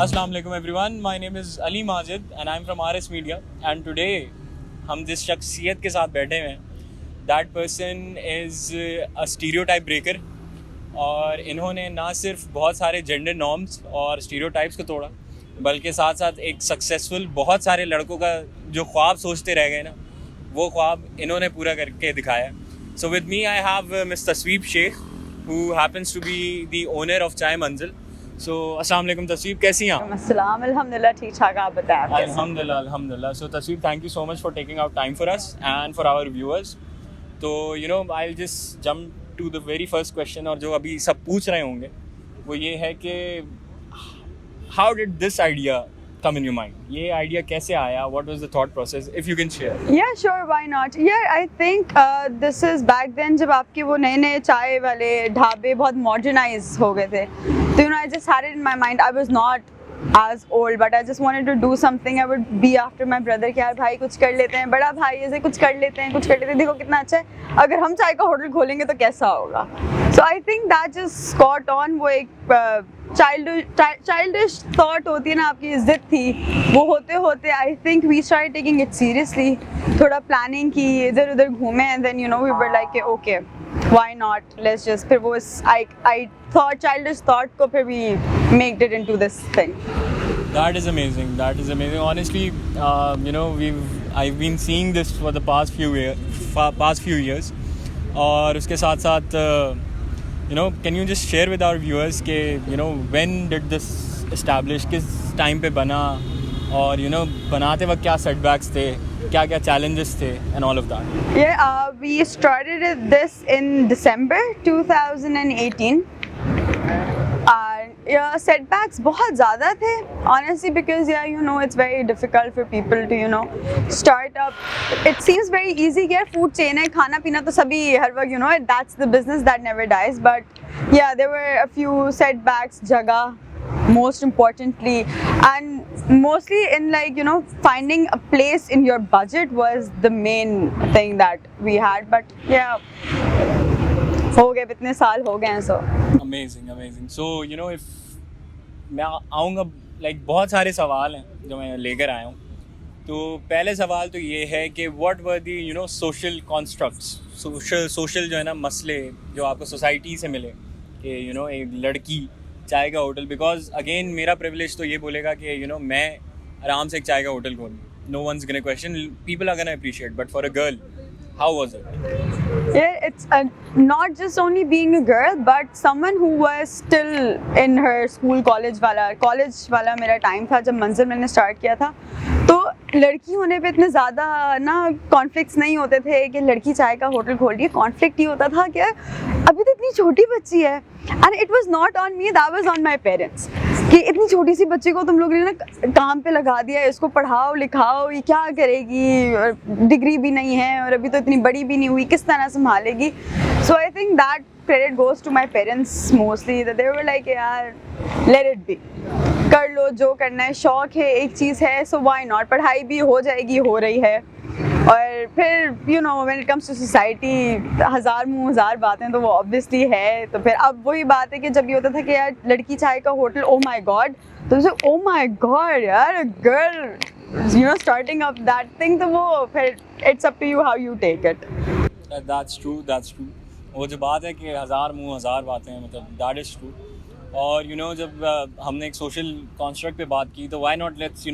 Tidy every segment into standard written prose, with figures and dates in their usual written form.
Assalamu alaikum everyone. My name is Ali Majid and I'm from RS Media. And today हम जिस शख्सियत के साथ बैठे हुए हैं, that person is a stereotype breaker. और इन्होंने ना सिर्फ बहुत सारे जेंडर नॉर्म्स और स्टीरियोटाइप्स को तोड़ा, बल्कि साथ साथ एक सक्सेसफुल बहुत सारे लड़कों का जो ख्वाब सोचते रह गए ना, वो ख्वाब इन्होंने पूरा करके दिखाया. So with me I have Miss Tasweeb Sheikh, who happens to be the owner of Chai Manzil. So अस्सलाम वालेकुम तस्वीब, कैसी हैं आप? अस्सलाम, अल्हम्दुलिल्लाह ठीक ठाक, आप बताएं आप कैसे? अल्हम्दुलिल्लाह. So तस्वीब, thank you so much for taking out time for us and for our viewers. तो I'll just jump to the very first question, और जो अभी सब पूछ रहे होंगे वो ये है कि how did this idea come in your mind? ये आइडिया कैसे आया? What was the thought process? If you can share. Yeah, sure, why not? Yeah, I think this is back then जब आपके वो नए चाय वाले ढाबे बहुत मॉडर्नाइज हो गए थे. तो I just had it in my mind. I was not as old, but I just wanted to do something. I would be after my brother कि यार भाई कुछ कर लेते हैं, बड़ा भाई ऐसे कुछ कर लेते हैं, देखो कितना अच्छा है. अगर हम चाय का होटल खोलेंगे तो कैसा होगा? So I think that just caught on. वो एक childish thought होती है ना, आपकी जिद थी, वो होते होते I think we started taking it seriously. थोड़ा planning की, इधर उधर घूमे, and then we were like okay, why not? Let's just फिर वो I thought childish thought को फिर we made it into this thing. That is amazing. Honestly, I've been seeing this for the past few years. और उसके साथ साथ can you just share with our viewers के when did this establish, किस time पे बना, और बनाते वक्त क्या setbacks थे, क्या क्या challenges थे, and all of that. Yeah, we started this in December 2018. Setbacks बहुत ज़्यादा थे, honestly, because it's very difficult for people to start up. It seems very easy कि यार food chain है, खाना पीना तो सभी हर वक्त that's the business that never dies. But yeah, there were a few setbacks, जगह most importantly, and mostly in finding a place in your budget was the main thing that we had. But yeah, हो गए, इतने साल हो गए हैं. So amazing. So if मैं आऊँगा, बहुत सारे सवाल हैं जो मैं लेकर आया हूँ. तो पहले सवाल तो ये है कि what were the social constructs, social जो है ना मसले जो आपको सोसाइटी से मिले कि एक लड़की चाय का होटल, बिकॉज अगेन मेरा प्रिविलेज तो ये बोलेगा कि मैं आराम से एक चाय का होटल खोलूँ, no one's gonna question, people are gonna appreciate, but for a girl how was it? Yeah, it's not just only being a girl, but someone who was still in her school, college वाला मेरा time था जब मंजिल मैंने start किया था. तो लड़की होने पे इतने ज़्यादा ना कॉन्फ्लिक्ट्स नहीं होते थे कि लड़की चाय का होटल खोल रही है. कॉन्फ्लिक्ट ये होता था कि अभी तो इतनी छोटी बच्ची है, and it was not on me, that was on my parents, कि इतनी छोटी सी बच्ची को तुम लोग ने ना काम पे लगा दिया, इसको पढ़ाओ लिखाओ, ये क्या करेगी, डिग्री भी नहीं है और अभी तो इतनी बड़ी भी नहीं हुई, किस तरह संभालेगी. So I think that credit goes to my parents mostly, that they were like यार let it be, कर लो जो करना है, शौक है, एक चीज़ है, so why not, पढ़ाई भी हो जाएगी, हो रही है. और फिर when it comes to society, हज़ार मुँह हज़ार बातें तो वो obviously है. तो फिर अब वही बात है कि जब ये होता था कि यार लड़की चाय का होटल, oh my god, तो उसे oh my god यार, a girl starting up that thing, तो वो फिर it's up to you how you take it. That's true. वो जो बात है कि हज़ार मुँह हज़ार बातें हैं, मतलब that is true. और जब हमने एक सोशल कॉन्स्ट्रक्ट पे बात की, तो why not let's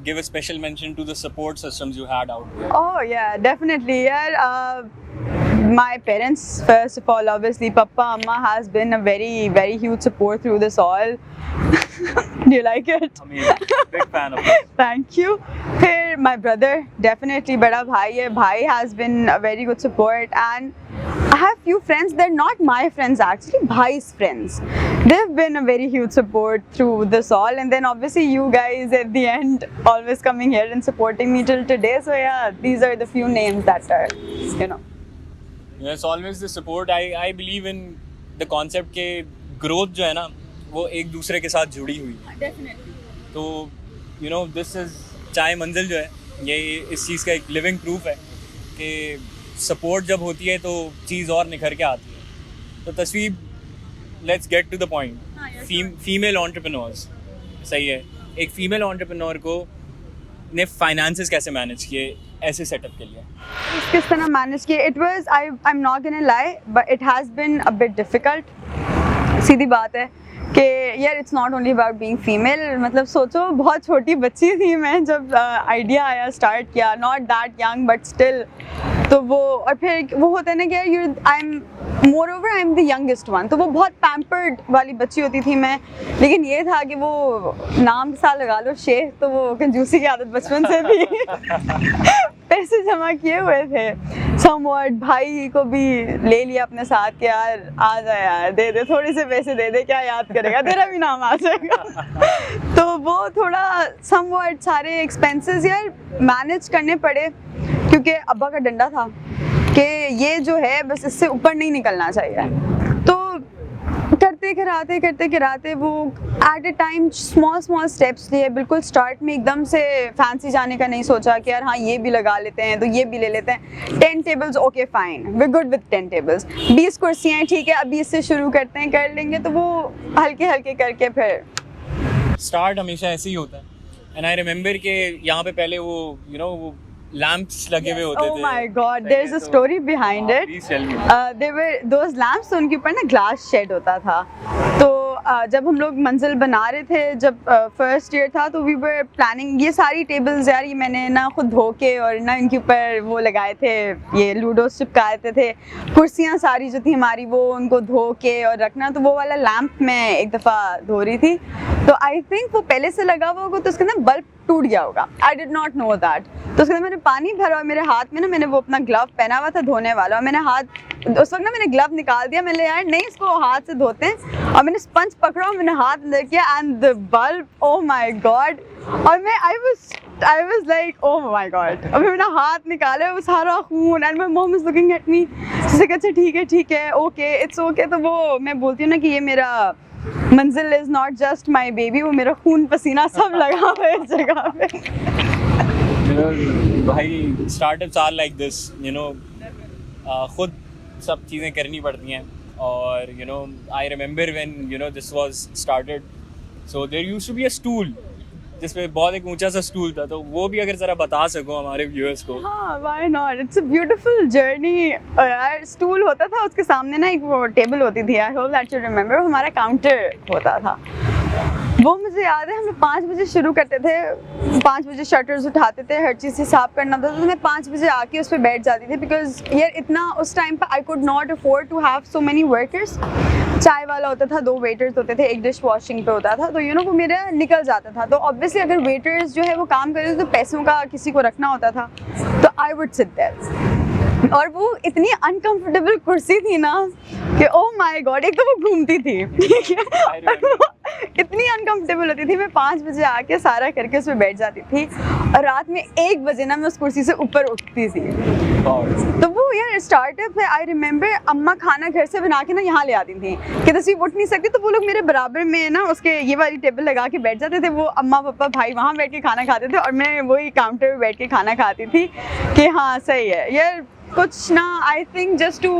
give a special mention to the support systems you had out there. Oh yeah, definitely. Yeah, my parents, first of all, obviously Papa Amma has been a very very huge support through this all. Do you like it? Amazing. Big fan of it. Thank you. फिर my brother, definitely बड़ा भाई है, भाई has been a very good support, and I have few friends, they're not my friends actually, bhai's friends. They've been a very huge support through this all, and then obviously you guys at the end always coming here and supporting me till today. So yeah, these are the few names that are, Yes, always the support. I believe in the concept के growth जो है ना, वो एक दूसरे के साथ जुड़ी हुई है. Definitely. तो this is चाय मंजिल जो है, ये इस चीज़ का एक लिविंग प्रूफ है कि सपोर्ट जब होती है तो चीज़ और निखर के आती है. तो तस्वीर, let's get to the point. Female entrepreneurs, सही है, एक फीमेल एंटरप्रेन्योर को ने फाइनेंसेस कैसे मैनेज किए ऐसे सेटअप के लिए? किस तरह मैनेज किए, it was I am not gonna lie but it has been a bit difficult. सीधी बात है कि यार it's not only about being female, मतलब सोचो बहुत छोटी बच्ची थी मैं जब आइडिया आया, स्टार्ट किया, not that young but still. तो वो और फिर वो होता है ना कि यार you I am more over I am the youngest one, तो वो बहुत पैम्पर्ड वाली बच्ची होती थी मैं। लेकिन ये था कि वो नाम के साथ लगा लो शेख, तो वो कंजूसी की आदत बचपन से भी पैसे जमा किए हुए थे समवॉट, भाई को भी ले लिया अपने साथ कि यार आ जा यार, दे दे थोड़े से पैसे दे दे, क्या याद करेगा, तेरा भी नाम आ जाएगा। तो वो थोड़ा समवॉट सारे एक्सपेंसेस यार मैनेज करने पड़े, क्योंकि अब्बा का डंडा था कि ये जो है बस इससे ऊपर नहीं निकलना चाहिए। तो करते कराते वो at a time small steps लिए। बिल्कुल स्टार्ट में एकदम से फैंसी जाने का नहीं सोचा कि यार हाँ ये भी लगा लेते हैं तो ये भी ले लेते हैं। 10 tables okay fine, we good with 10 tables, 20 कुर्सियाँ ठीक है अभी इससे शुरू करते हैं, कर लेंगे। तो वो हल्के करके फिर स्टार्ट हमेशा ऐसे ही होता है। एंड आई रिमेंबर कि यहाँ पे पहले वो वो लैंप्स लगे हुए होते थे। Oh my God, there's a story behind it. Please tell me. There were those lamps, उनके ऊपर ना ग्लास शेड होता था। तो जब हम लोग मंजिल बना रहे थे, जब फर्स्ट ईयर था, तो वी वर प्लानिंग ये सारी टेबल्स यार ये मैंने ना खुद धो के और ना इनके ऊपर वो लगाए थे, ये लूडोस चिपकाए थे। कुर्सियाँ सारी जो थी हमारी वो उनको धो के और रखना। तो वो वाला लैंप मैं एक दफ़ा धो रही थी, तो आई थिंक वो पहले से लगा हुआ होगा, तो उसके अंदर बल्ब टूट गया होगा। I did not know that. तो उसके अंदर मैंने पानी भरा और मेरे हाथ में ना मैंने वो अपना ग्लव पहना हुआ था धोने वाला, और मैंने हाथ उस वक्त ना मैंने ग्लव निकाल दिया। मैंने यार नहीं इसको हाथ से धोते हैं, और मैंने स्पंज पकड़ा और मैंने हाथ अंदर किया and the bulb, oh my God. और मैं I was like oh my God. और मैंने हाथ निकाला, वो सारा खून, and my mom is looking at me, अच्छा ठीक है ओके इट्स ओके। तो वो मैं बोलती हूँ ना कि ये मेरा मंजिल is not just my baby, वो मेरा खून पसीना सब लगा हुआ है इस जगह पे। भाई स्टार्टअप्स आर लाइक दिस, खुद सब चीज़ें करनी पड़ती हैं। और I remember when this was started, so there used to be a stool जिसमें बहुत एक ऊंचा सा स्टूल था, तो वो भी अगर ज़रा बता सको हमारे व्यूअर्स को। हाँ, why not, it's a beautiful journey. यार स्टूल होता था, उसके सामने ना एक वो टेबल होती थी, I hope that you remember, हमारा काउंटर होता था। वो मुझे याद है हम लोग 5 बजे शुरू करते थे, 5 बजे शटर्स उठाते थे, हर चीज़ हिसाब करना था। तो मैं 5 बजे आके उस पर बैठ जाती थी, बिकॉज यार इतना उस टाइम पर I could not afford to have so many workers. चाय वाला होता था, 2 वेटर्स होते थे, एक डिश वॉशिंग पे होता था, तो वो मेरा निकल जाता था। तो ऑब्वियसली अगर वेटर्स जो है वो काम करे तो पैसों का किसी को रखना होता था, तो आई वुड सिट देयर। और वो इतनी अनकंफर्टेबल कुर्सी थी ना कि ओह माय गॉड, एक तो वो घूमती थी, ठीक है, इतनी अनकंफर्टेबल होती थी। मैं 5 बजे आके सारा करके उस पर बैठ जाती थी, और रात में 1 बजे ना मैं उस कुर्सी से ऊपर उठती थी। तो वो यार स्टार्टअप है। आई रिमेंबर अम्मा खाना घर से बना के ना यहाँ ले आती थी कि तस्वीर उठ नहीं सकती, तो वो लोग मेरे बराबर में ना उसके ये वाली टेबल लगा के बैठ जाते थे। वो अम्मा पापा भाई वहाँ बैठ के खाना खाते थे, और मैं वही काउंटर पर बैठ के खाना खाती थी कि हाँ सही है यार। कुछ ना, I think just to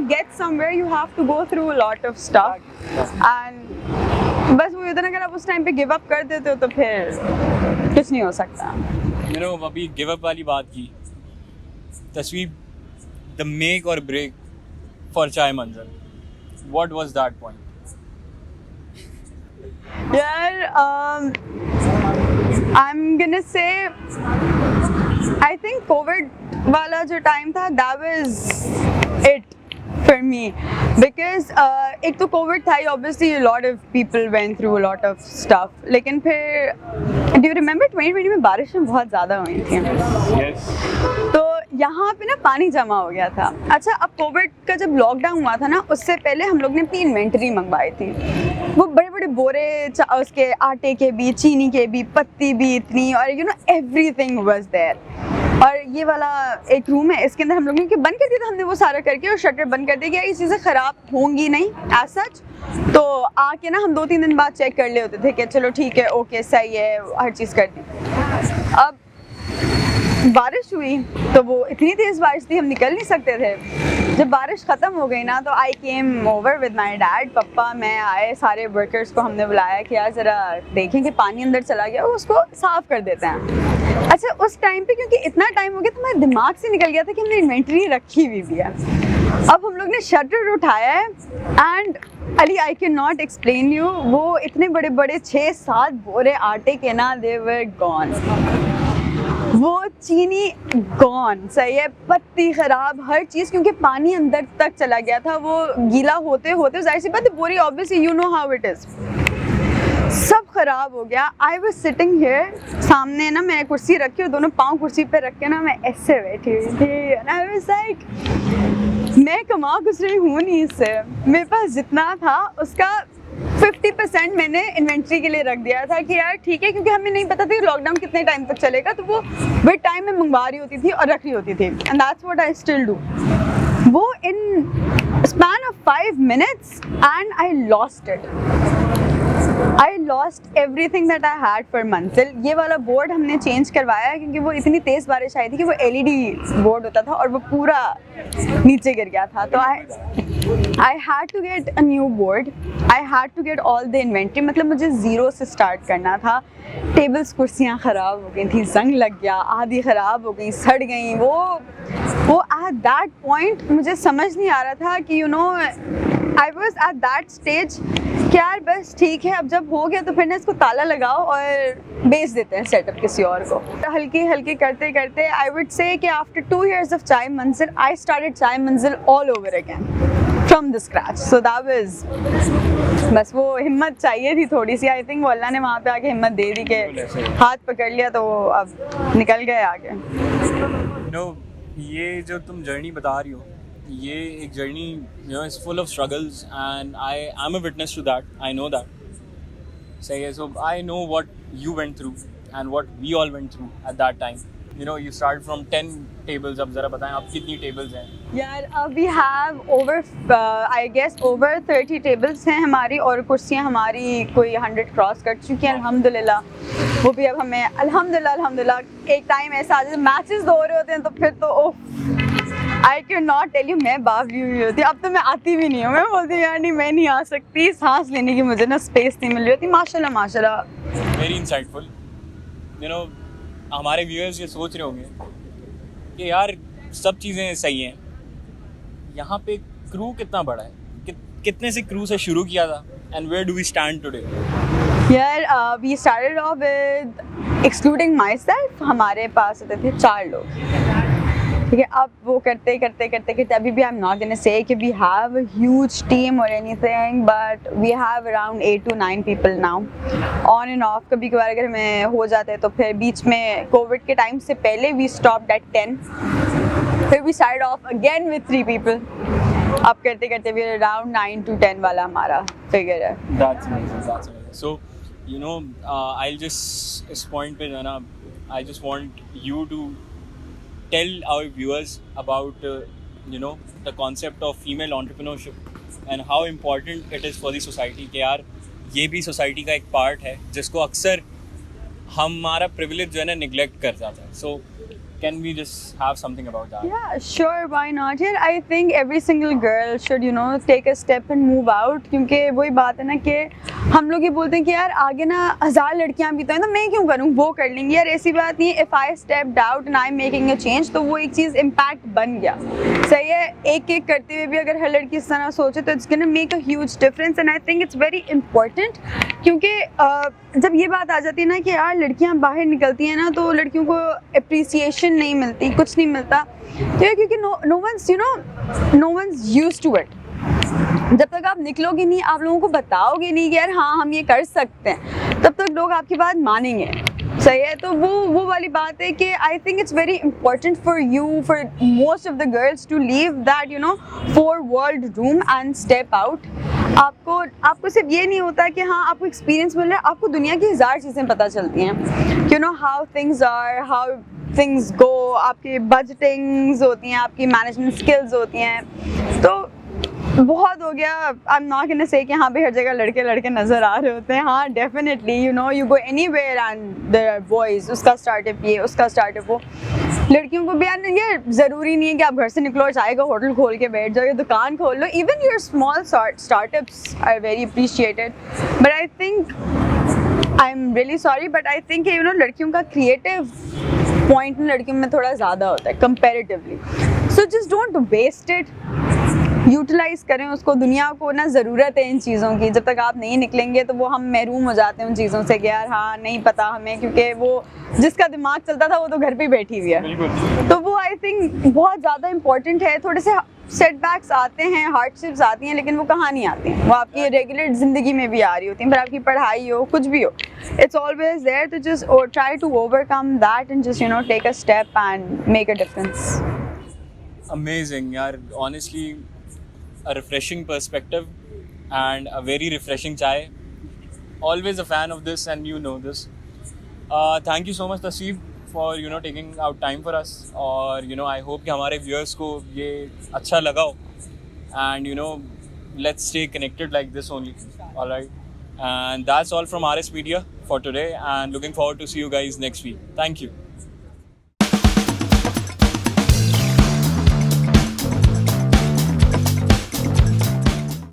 get somewhere you have to go through a lot of stuff, and बस वो इतना, अगर आप उस टाइम पे गिव अप कर देते हो तो फिर कुछ नहीं हो सकता। अभी गिव अप वाली बात की, तस्वीर द मेक और ब्रेक फॉर चाय मंजिल, व्हाट वाज दैट पॉइंट? यार I am gonna say I think Covid वाला जो टाइम था, that was it for me, because एक तो कोविड था ही, obviously a lot of people went through a lot of stuff, लेकिन फिर do you remember 2020 में बारिशें बहुत ज़्यादा हुई थी? Yes. तो यहाँ पे ना पानी जमा हो गया था। अच्छा, अब कोविड का जब लॉकडाउन हुआ था ना, उससे पहले हम लोग ने अपनी इन्वेंटरी मंगवाई थी, वो बड़े बड़े बोरे, उसके आटे के भी, चीनी के भी, पत्ती भी इतनी, और एवरीथिंग वाज देयर। और ये वाला एक रूम है, इसके अंदर हम लोगों ने बंद कर दिया था, हमने वो सारा करके और शटर बंद कर दिया कि ये चीज़ें ख़राब होंगी नहीं एज सच। तो आके ना हम 2-3 दिन बाद चेक कर ले होते थे कि चलो ठीक है ओके सही है, हर चीज़ कर दी। अब बारिश हुई तो वो इतनी तेज़ बारिश थी हम निकल नहीं सकते थे। जब बारिश ख़त्म हो गई ना तो I came over with my dad, पप्पा मैं आए, सारे वर्कर्स को हमने बुलाया कि यार ज़रा देखें कि पानी अंदर चला गया, उसको साफ़ कर देते हैं। अच्छा उस टाइम पे क्योंकि इतना टाइम हो गया तो मेरे दिमाग से निकल गया था कि हमने इन्वेंट्री रखी हुई भी है। अब हम लोग ने शटर उठाया है and Ali I can not explain you, वो इतने बड़े बड़े 6-7 बोरे आटे के ना दे वर गॉन, वो चीनी गॉन, सही है, पत्ती ख़राब, हर चीज़, क्योंकि पानी अंदर तक चला गया था। वो गीला होते होते जाहिर सी बात है बोरी obviously you know how it is, सब ख़राब हो गया। आई वॉज सिटिंग हियर, सामने ना मैं कुर्सी रखी और दोनों पाँव कुर्सी पे रख के ना मैं ऐसे बैठी हुई थी एंड आई वाज लाइक मैं कमा कुछ रही हूँ नहीं इससे, मेरे पास जितना था उसका 50% मैंने इन्वेंट्री के लिए रख दिया था कि यार ठीक है, क्योंकि हमें नहीं पता था कि लॉकडाउन कितने टाइम तक चलेगा, तो वो विद टाइम में मंगवा रही होती थी और रख रही होती थी and that's what I still do. वो in span of 5 minutes and I lost it, I lost everything that I had for मंजिल। ये वाला बोर्ड हमने चेंज करवाया क्योंकि वो इतनी तेज़ बारिश आई थी कि वो LED बोर्ड होता था और वो पूरा नीचे गिर गया था। तो I had to get a new board, I had to get all the inventory, मतलब मुझे ज़ीरो से स्टार्ट करना था। टेबल्स कुर्सियाँ ख़राब हो गई थी, जंग लग गया, आधी ख़राब हो गई, सड़ गई। वो एट दैट पॉइंट मुझे समझ नहीं आ रहा था कि you know I was at that stage कि यार बस ठीक है, अब जब हो गया तो फिर ना इसको ताला लगाओ और बेच देते हैं सेटअप किसी और को। हल्की हल्की करते करते आई वुड से कि आफ्टर 2 years of चाय मंजिल आई स्टार्टेड चाय मंजिल all over again from the scratch. So that was, बस वो हिम्मत चाहिए थी थोड़ी सी, आई थिंक वो अल्लाह ने वहाँ पे आके हिम्मत दे दी कि हाथ पकड़ लिया तो वो अब निकल गए आगे। ये जो तुम जर्नी बता रही हो, ये एक journey is full of struggles and I am a witness to that, I know that, सही है। So I know what you went through and what we all went through at that time. You start from 10 tables, अब ज़रा बताएं आप कितनी tables हैं? यार we have over I guess over 30 tables हैं हमारी, और कुर्सियाँ हमारी कोई 100 क्रॉस कर चुकी हैं अल्हम्दुलिल्लाह। वो भी अब हमें अल्हम्दुलिल्लाह एक टाइम ऐसा आ जाता है मैचेस हो रहे होते हैं तो फिर तो oh I can not tell you, मैं बावली हुई होती, अब तो मैं आती भी नहीं हूँ। मैं बोलती हूँ यार नहीं मैं नहीं आ सकती, सांस लेने की मुझे ना स्पेस नहीं मिल रही होती। माशाल्लाह वेरी इंसाइटफुल। हमारे व्यूअर्स ये सोच रहे होंगे कि यार सब चीज़ें सही हैं, यहाँ पे क्रू कितना बड़ा है, कितने से क्रू से शुरू किया था and where do we stand today? यार we started off with excluding myself, हमारे पास होते थे 4 लोग, ठीक है। अब वो करते अभी भी आई एम नॉट गोना से कि we have a huge team or anything, but we have around 8 to 9 people now, on and off. कभी कभार अगर हमें हो जाता है तो फिर बीच में कोविड के टाइम से पहले वी स्टॉप्ड एट 10, फिर we started off again with 3 people. अब करते वी अराउंड 9 to 10 वाला हमारा फिगर है। That's amazing. So I'll just इस point पे जो ना I just want you to tell our viewers about the concept of female entrepreneurship and how important it is for the society कि यार ये भी society का एक part है जिसको अक्सर हमारा privilege जो है ना neglect कर जाता है। So can we just have something about that? Yeah, sure, why not? Here I think every single girl should take a step and move out, क्योंकि वही बात है ना कि हम लोग ये बोलते हैं कि यार आगे ना 1000 लड़कियां भी तो हैं तो मैं क्यों करूँ, वो कर लेंगी। यार ऐसी बात नहीं है। If I stepped out and I'm making a change, तो वो एक चीज़ impact बन गया, सही है। एक एक करते हुए भी अगर हर लड़की इस तरह सोचे तो it's gonna make a huge difference and I think it's very important, क्योंकि जब ये बात आ जाती है ना कि यार लड़कियां बाहर निकलती हैं ना तो लड़कियों को अप्रिसिएशन नहीं मिलती, कुछ नहीं मिलता, तो क्योंकि no one's used to it. जब तक आप निकलोगे नहीं, आप लोगों को बताओगे नहीं कि यार हाँ हम ये कर सकते हैं, तब तक लोग आपकी बात मानेंगे, सही है। तो वो वाली बात है कि I think it's very important for you, for most of the girls to leave that 4 walled room and step out. आपको सिर्फ ये नहीं होता कि हाँ आपको एक्सपीरियंस मिल रहा है, आपको दुनिया की 1000 चीज़ें पता चलती हैं, how things are, how things go, आपकी बजटिंग्स होती हैं, आपकी मैनेजमेंट स्किल्स होती हैं। तो बहुत हो गया। आई एम नॉट गोना से कि हाँ भी हर जगह लड़के नज़र आ रहे होते हैं। हाँ definitely you go anywhere and there are boys, उसका स्टार्टअप ये, उसका स्टार्टअप वो, लड़कियों को भी यार ये ज़रूरी नहीं है कि आप घर से निकलो और चाय का होटल खोल के बैठ जाओ या दुकान खोल लो. Even your small startups are very appreciated. But I think I am really sorry but I think you know लड़कियों का क्रिएटिव पॉइंट लड़कियों में थोड़ा ज़्यादा होता है comparatively. So just don't waste it. Utilise करें उसको. दुनिया को ना ज़रूरत है इन चीज़ों की. जब तक आप नहीं निकलेंगे तो वो हम महरूम हो जाते हैं उन चीज़ों से कि यार हाँ नहीं पता हमें, क्योंकि वो जिसका दिमाग चलता था वो तो घर पे ही बैठी हुई है. तो वो आई थिंक बहुत ज़्यादा इम्पोर्टेंट है. थोड़े से सेटबैक्स आते हैं, हार्डशिप्स आती हैं, लेकिन वो कहाँ नहीं आती हैं. वो आपकी रेगुलर ज़िंदगी में भी आ रही होती हैं. फिर आपकी पढ़ाई हो कुछ भी हो, इट्स ऑलवेज देयर. तो just try to overcome that and just you know take a step and make a difference. Amazing, yaar. Honestly, a refreshing perspective and a very refreshing chai. Always a fan of this, and you know this. Thank you so much, Taseeb, for taking out time for us. और I hope कि हमारे viewers को ये अच्छा लगा हो. And let's stay connected like this only. All right. And that's all from RS Media for today. And looking forward to see you guys next week. Thank you.